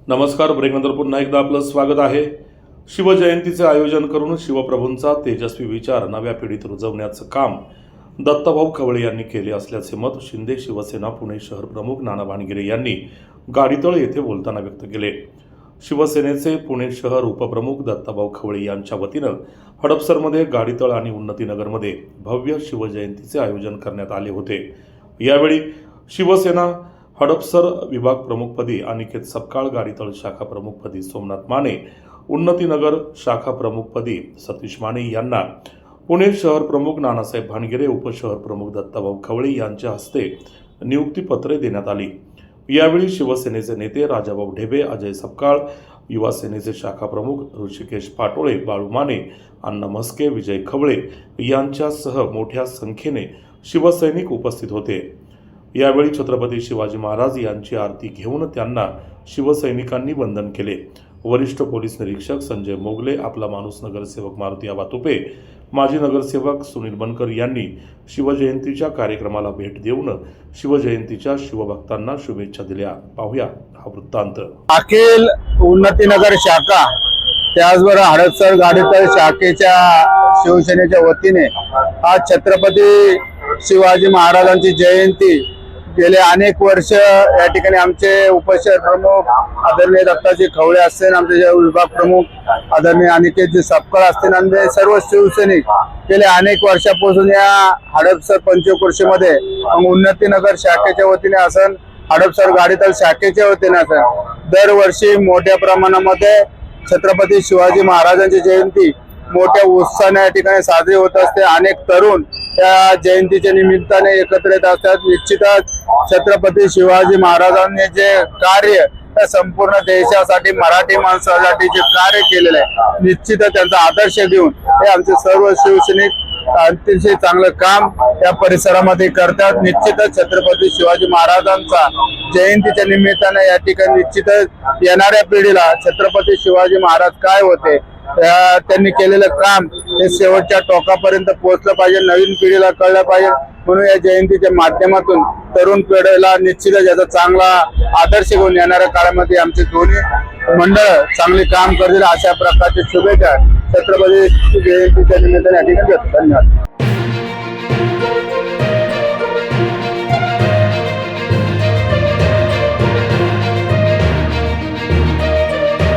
नमस्कार. ब्रेकनंतर पुन्हा एकदा आपलं स्वागत आहे. शिवजयंतीचे आयोजन करून शिवप्रभूंचा तेजस्वी विचार नव्या पिढीत रुजवण्याचं काम दत्ताभाऊ खवळे यांनी केले असल्याचे मत शिंदे शिवसेना पुणे शहर प्रमुख नाना भानगिरे यांनी गाडीतळ येथे बोलताना व्यक्त केले. शिवसेनेचे पुणे शहर उपप्रमुख दत्ताभाऊ खवळे यांच्या वतीनं हडपसरमध्ये गाडीतळ आणि उन्नतीनगरमध्ये भव्य शिवजयंतीचे आयोजन करण्यात आले होते. यावेळी शिवसेना हडपसर विभाग प्रमुखपदी अनिकेत सपकाळ, गाडीतळ शाखा प्रमुखपदी सोमनाथ माने, उन्नतीनगर शाखा प्रमुखपदी सतीश माने यांना पुणे शहर प्रमुख नानासाहेब भानगिरे, उपशहर प्रमुख दत्ताभाऊ खवळे यांच्या हस्ते नियुक्तीपत्रे देण्यात आली. यावेळी शिवसेनेचे नेते राजाभाऊ ढेबे, अजय सपकाळ, युवा सेनेचे शाखा प्रमुख ऋषिकेश पाटोळे, बाळू माने, अण्णा म्हस्के, विजय खवळे यांच्यासह मोठ्या संख्येने शिवसैनिक उपस्थित होते. यावेळी छत्रपती शिवाजी महाराज यांची आरती घेऊन त्यांना शिवसैनिकांनी वंदन केले. वरिष्ठ पोलीस निरीक्षक संजय मोगले, आपला माणूस नगरसेवक मारुती आबा तुपे, माजी नगरसेवक सुनील बनकर यांनी शिवजयंतीच्या कार्यक्रमाला भेट देऊन शिवजयंतीच्या शिवभक्तांना शुभेच्छा दिल्या. पाहूया हा वृत्तांत. अखिल उन्नतीनगर शाखा त्याचबरोबर हडपसर गाडीतळ शाखेच्या शिवसेनेच्या वतीने आज छत्रपती शिवाजी महाराजांची जयंती गेले अनेक वर्ष या ठिकाणी आमचे उपशहर प्रमुख आदरणीय दत्ताजी खवळे असतील, आमचे विभाग प्रमुख आदरणीय अनिकेतजी सपकाळ असतील आणि सर्व शिवसैनिक गेले अनेक वर्षापासून या हडपसर पंचक्रोशीमध्ये उन्नतीनगर शाखेच्या वतीने असन, हडपसर गाडीतळ शाखेच्या वतीने असन दरवर्षी मोठ्या प्रमाणामध्ये छत्रपती शिवाजी महाराजांची जयंती मोठ्या उत्साहाने या ठिकाणी साजरी होत असते. अनेक तरुण त्या जयंतीच्या निमित्ताने एकत्र येत असतात. निश्चितच छत्रपती शिवाजी महाराजांनी जे कार्य त्या संपूर्ण देशासाठी, मराठी माणसासाठी जे कार्य केलेलं आहे, निश्चितच त्यांचा आदर्श घेऊन हे आमचे सर्व शिवसैनिक अतिशय चांगलं काम या परिसरामध्ये करतात. निश्चितच छत्रपती शिवाजी महाराजांचा जयंतीच्या निमित्ताने या ठिकाणी निश्चितच येणाऱ्या पिढीला छत्रपती शिवाजी महाराज काय होते, त्यांनी केलेलं काम हे शेवटच्या टोकापर्यंत पोहोचलं पाहिजे, नवीन पिढीला कळलं पाहिजे. म्हणून या जयंतीच्या माध्यमातून तरुण पिढीला निश्चितच याचा चांगला आदर्श घेऊन येणाऱ्या काळामध्ये आमचे दोन्ही मंडळ चांगले काम करतील अशा प्रकारची शुभेच्छा छत्रपती जयंतीच्या निमित्ताने या ठिकाणी देतो. धन्यवाद.